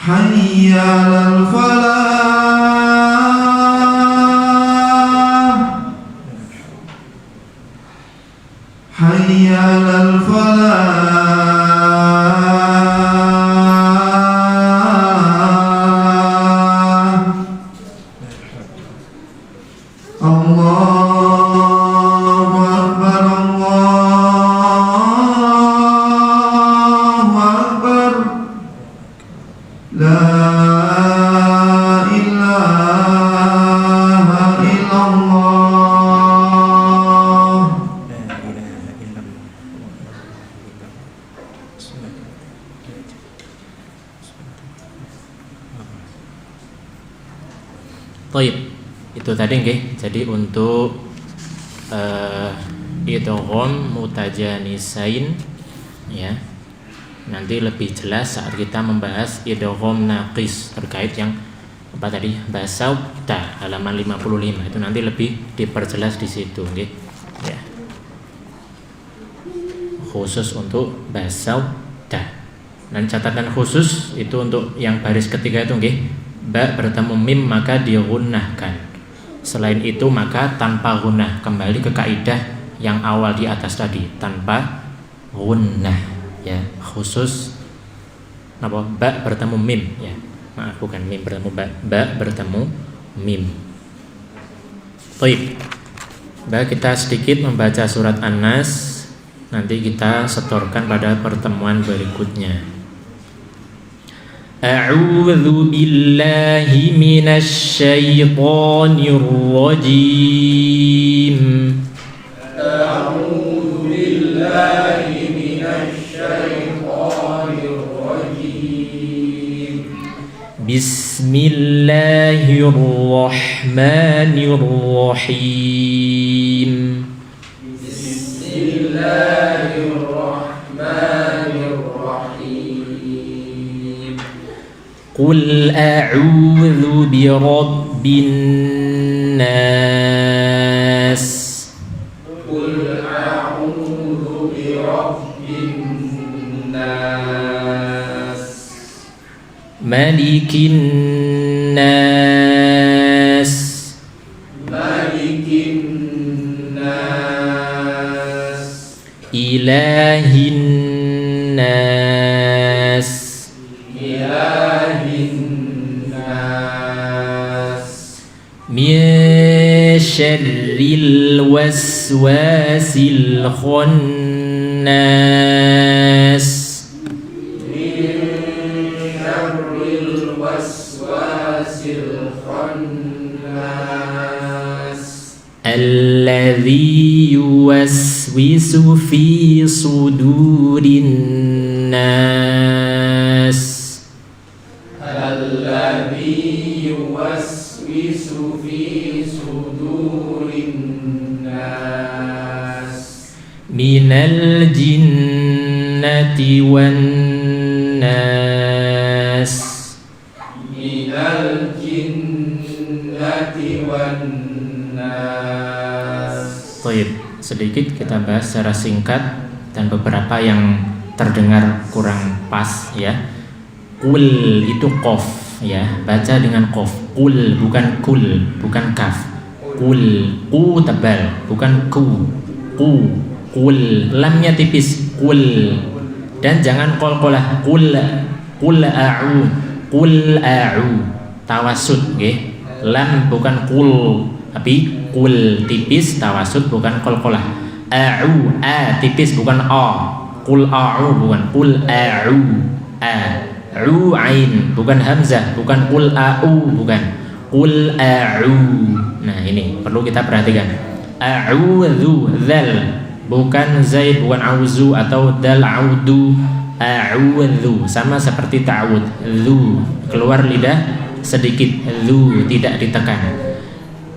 Hayya 'alal falah. Hayya 'alal falah. Allahu Akbar, Allahu Akbar. La ilaha illallah. Baik, itu tadi nggih. Jadi untuk idgham mutajanisain ya. Nanti lebih jelas saat kita membahas idgham naqis terkait yang apa tadi basauta halaman 55 itu nanti lebih diperjelas di situ nggih. Ya. Khusus untuk basauta. Dan catatan khusus itu untuk yang baris ketiga itu nggih. Ba bertemu mim maka digunnahkan. Selain itu maka tanpa gunnah, kembali ke kaidah yang awal di atas tadi, tanpa gunnah ya, khusus apa ba bertemu mim ya. Maaf, bukan mim bertemu ba, ba bertemu mim. Baik. Baik, kita sedikit membaca surat An-Nas, nanti kita setorkan pada pertemuan berikutnya. A'udzu billahi minasy syaithanir rajim. A'udzu billahi minasy syaithanir rajim. Bismillahirrahmanirrahim. Bismillahirrahmanirrahim. Qul a'udzu birabbin nas. Qul a'udzu birabbin nas. Malikin nas. Malikin nas. Ilahin nas. Ilahin nas. Min syarril waswasil khannas. Min syarril waswasil khannas. Alladzi yuwaswisu fi sudurin nas. Alladzi yuwaswisu fi sudurin nas. Minal jinnati wan nas. Minal jinnati wan nas. Baik, sedikit kita bahas secara singkat dan beberapa yang terdengar kurang pas ya. Kul itu qaf ya, baca dengan qaf. Kul bukan kul, bukan kaf. Kul, ku tebal, bukan ku. Kul, lamnya tipis. Kul, dan jangan qalqalah. Kul a'u, kul a'u. Tawasud, nggih. Lam bukan kul, tapi kul tipis, tawasud bukan qalqalah. A'u, a tipis bukan a. Kul a'u bukan kul a'u, a. ain, bukan hamzah, bukan qul a'u, bukan qul a'u. Nah ini perlu kita perhatikan. A'udzu, dzal, bukan zaid, bukan auzu atau dal audu. A'udzu sama seperti ta'awud, zu keluar lidah sedikit, zu tidak ditekan.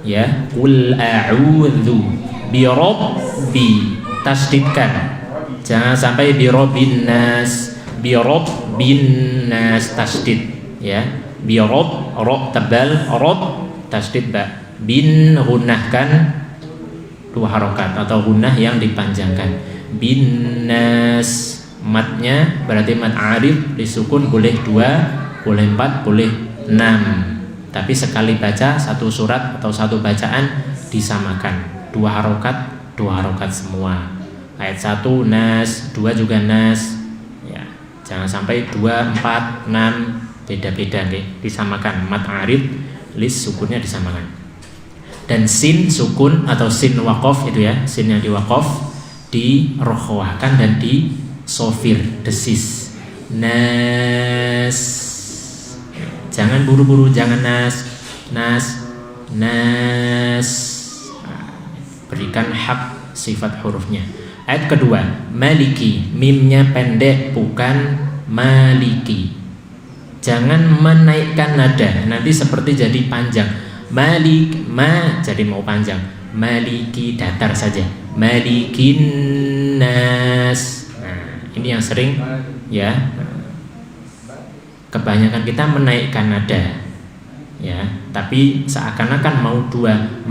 Ya, qul a'udzu bi rabbi, tasdidkan. Jangan sampai bi rabbin nas, bi rabbin nas tasdid, ya. Bi rabb, ra tebal, rabb tasdid ba. Bin gunnahkan dua harokat atau gunnah yang dipanjangkan. Bin nas, matnya berarti mat arif, disukun boleh 2, boleh 4, boleh 6. Tapi sekali baca satu surat atau satu bacaan disamakan. 2 harokat semua. Ayat 1 nas, 2 juga nas. Ya, jangan sampai 2, 4, 6 beda-beda nih, disamakan. Mat arif lis sukunnya disamakan. Dan sin sukun atau sin waqaf itu ya, sin yang diwaqaf dirokhwahkan dan di sofir, desis. Nas, jangan buru-buru, jangan nas. Berikan hak sifat hurufnya. Ayat kedua, maliki, mimnya pendek, bukan maliki. Jangan menaikkan nada, nanti seperti jadi panjang. Malik, ma jadi mau panjang. Maliki datar saja. Malikin nas. Nah, ini yang sering ya. Kebanyakan kita menaikkan nada. Ya, tapi seakan-akan mau 2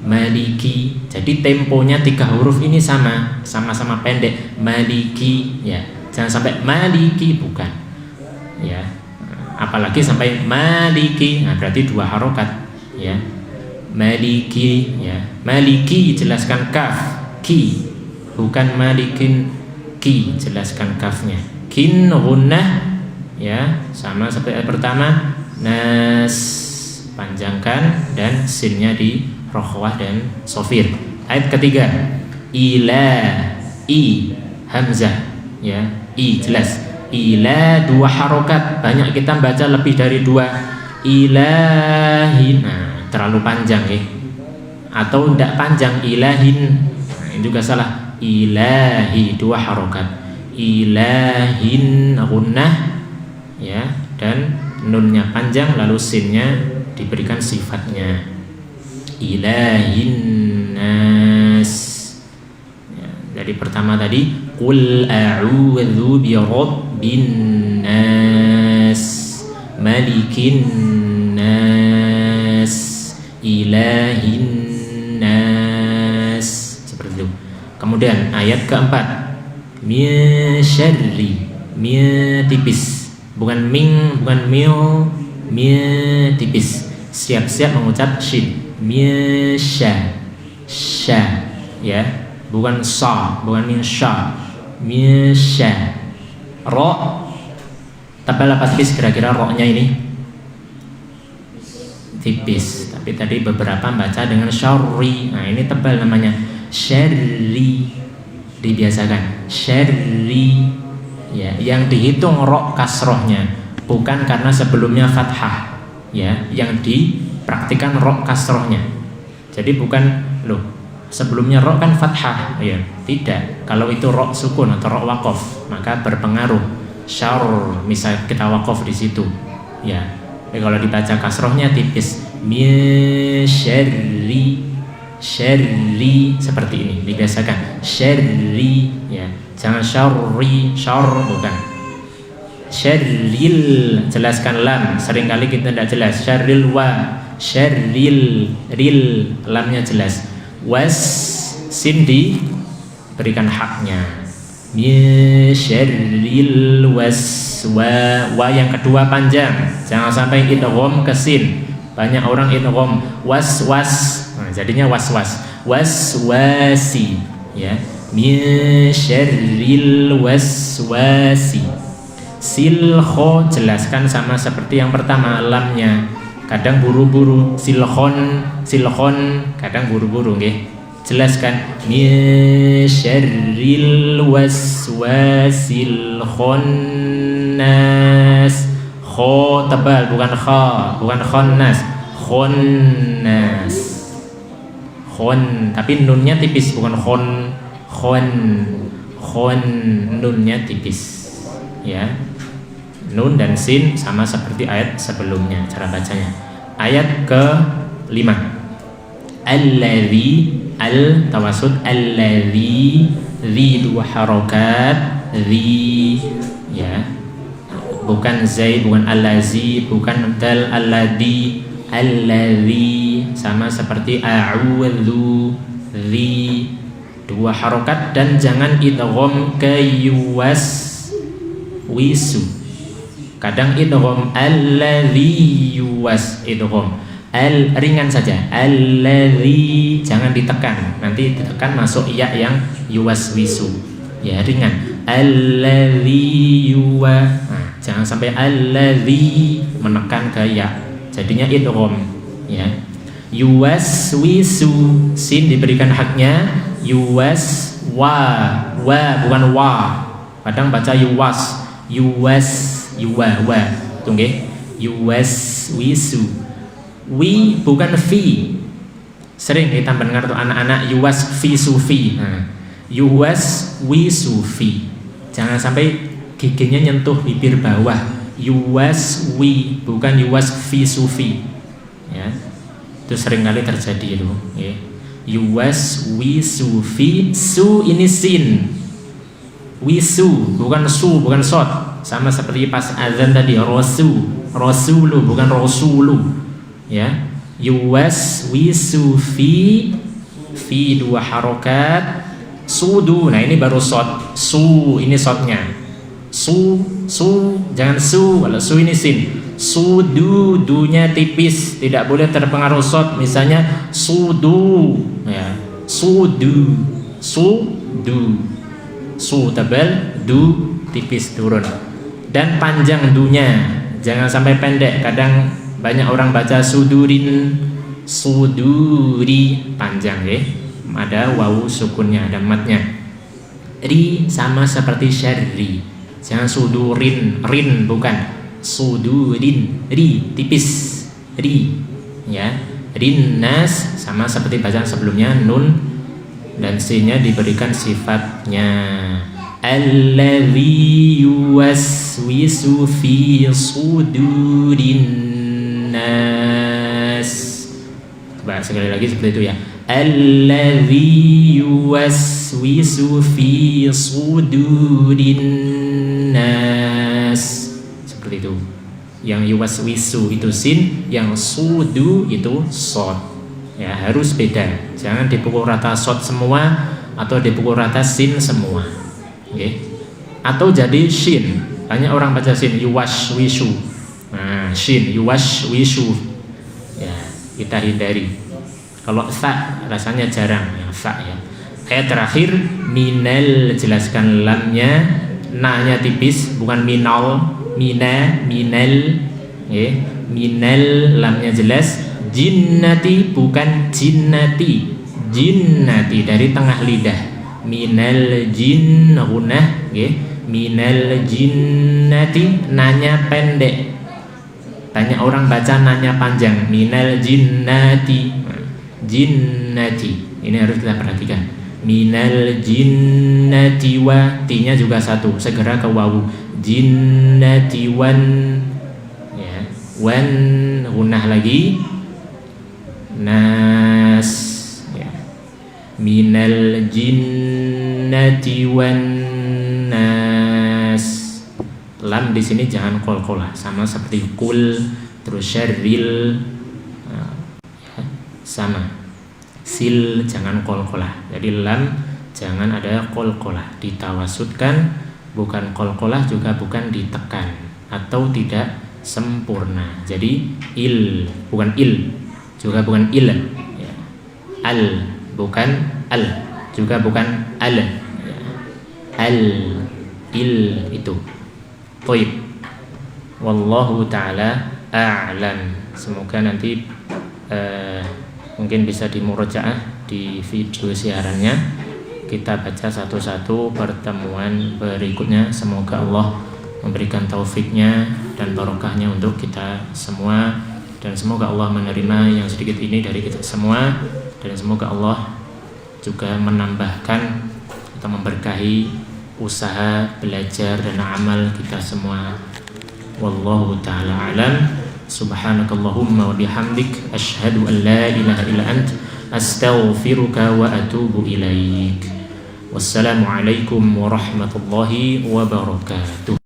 maliki. Jadi temponya 3 huruf ini sama-sama pendek. Maliki, ya. Jangan sampai maliki, bukan. Ya. Apalagi sampai maliki, nah berarti 2 harokat, ya. Maliki, ya. Maliki jelaskan kaf, ki, bukan malikin ki, jelaskan kafnya. Kin gunnah, ya, sama seperti ayat pertama. Nas, panjangkan dan sinnya di rokhwah dan sofir. Ayat ketiga, ila, i, hamzah, ya, i jelas. Ila 2 harokat, banyak kita baca lebih dari 2. Ilahin, nah terlalu panjang ya. Atau tidak panjang, ilahin, nah, ini juga salah. Ilahi 2 harokat. Ilahin gunnah, ya, dan nunnya panjang lalu sinnya diberikan sifatnya. Ilahin nas, ya, dari pertama tadi qul a'udzu bi rabbin nas, malikin nas, ilahin nas, seperti itu. Kemudian ayat keempat, min syarri, min tipis, bukan ming, bukan mil, min tipis. Siap-siap mengucap shin. Misya, sya, ya, bukan sa, bukan min sya. Misya. Ro, tebal apa tipis kira-kira ro-nya ini? Tipis. Tapi tadi beberapa baca dengan syarri. Nah ini tebal namanya syarri. Dibiasakan syarri. Ya, yang dihitung ro kasrohnya, bukan karena sebelumnya fathah. Ya, yang dipraktikan ro kasrohnya. Jadi bukan loh, sebelumnya ro kan fathah, ya. Tidak. Kalau itu ro sukun atau ro waqaf, maka berpengaruh. Syar, misal kita waqaf di situ, ya. Tapi kalau dibaca kasrohnya tipis. Min syarri, syarri seperti ini dibiasakan. Syarri, ya. Jangan syarri, syar bukan. Syarril, jelaskan lam, seringkali kita tidak jelas. Syarril wa, syarril, ril, lamnya jelas. Was, sin berikan haknya. Min syarril wa yang kedua panjang, jangan sampai idgham ke sin. Banyak orang idgham was, nah, jadinya was, waswasi, ya. Min syarril waswasi. Silkho, jelaskan sama seperti yang pertama, lamnya kadang buru-buru. Silkhon kadang buru-buru, nggih. Jelaskan min syarril waswasil khannas. tebal, bukan kha, bukan khonnas. Khonnas. Khon, tapi nunnya tipis, bukan khon. Nunnya tipis. Ya. Nun dan sin sama seperti ayat sebelumnya cara bacanya. Ayat ke-5. Alladzi al-tawasud alladzi dzi dua harokat dzi, ya, bukan zai, bukan allazi, bukan dal alladzi, alladzi sama seperti a'udzu dzi, dua harokat dan jangan idgham ke wisu. Kadang idgham alladzi yuwas, idgham al ringan saja, alladzi jangan ditekan, nanti ditekan masuk iya yang yuwaswisu, ya ringan, alladzi yuwa, nah, jangan sampai alladzi menekan ke ya, jadinya idgham, ya. Yuwaswisu, sin diberikan haknya, yuwas bukan wa, kadang baca yuwas, yuwa tunggu, yuwaswisu. Wi bukan fi, sering kita mendengar tuh anak-anak yuwas fi sufi, nah, yuwas wi sufi, jangan sampai giginya nyentuh bibir bawah, yuwas wi bukan yuwas fi sufi, ya, itu sering kali terjadi itu, ya. Yuwas wi sufi, su ini sin, wisu bukan su, bukan sod, sama seperti pas azan tadi, rasulu bukan rasulu, ya. Yuwas wisu fi dua harokat sudu, nah ini baru sod, su ini sodnya, su jangan su, kalau su ini sin, sudu dunya tipis, tidak boleh terpengaruh sod, misalnya sudu, ya, sudu su tebal, du tipis turun, dan panjang dunya jangan sampai pendek, kadang banyak orang baca suduri panjang, ya, ada wawu sukunnya, ada matnya. Ri sama seperti syarri, jangan sudurin, rin bukan, sudurin, ri tipis, ri, ya. Rinnas sama seperti bacaan sebelumnya, nun dan sin-nya diberikan sifatnya, alladzi yuwaswisu fi sudurin nas. Coba sekali lagi seperti itu, ya. Alladzi yuwaswisu fi sudurin nas. Seperti itu. Yang yuwaswisu itu sin, yang sudu itu sod. Ya, harus beda. Jangan dipukul rata sod semua atau dipukul rata sin semua. Okay. Atau jadi shin. Banyak orang baca sin, yuwaswisu. Nah, shin yuwaswisu, ya, kita hindari. Kalau sa rasanya jarang, ya, sa, ya. Ayat terakhir minal, jelaskan lamnya, na-nya tipis, bukan minal, minal, ya. Minal lamnya jelas, jinnati bukan jinnati, jinnati dari tengah lidah, minal jin gunah, ya. Minal jinnati, nanya pendek. Banyak orang baca nanya panjang, minal jinnati, jinnati, ini harus kita perhatikan. Minal jinnati wa, ti-nya juga satu, segera ke wawu, jinnati wan, ya, wan gunah lagi, nas, ya. Minal jinnati wan nas. Lam di sini jangan qalqalah, sama seperti kul, terus syarril, ya, sama. Sil jangan qalqalah. Jadi lam jangan ada qalqalah, ditawasudkan, bukan qalqalah juga bukan ditekan atau tidak sempurna. Jadi il bukan il, juga bukan il, ya. Al bukan al, juga bukan al, ya. Al il itu. Baik. Wallahu ta'ala a'lam. Semoga nanti mungkin bisa dimurojaah di video siarannya. Kita baca satu-satu pertemuan berikutnya. Semoga Allah memberikan taufiknya dan barokahnya untuk kita semua, dan semoga Allah menerima yang sedikit ini dari kita semua, dan semoga Allah juga menambahkan atau memberkahi usaha, belajar dan amal kita semua. Wallahu ta'ala alam. Subhanakallahumma wa bihamdik asyhadu an la ilaha illa ant astaghfiruka wa atubu ilaik. Wassalamualaikum warahmatullahi wabarakatuh.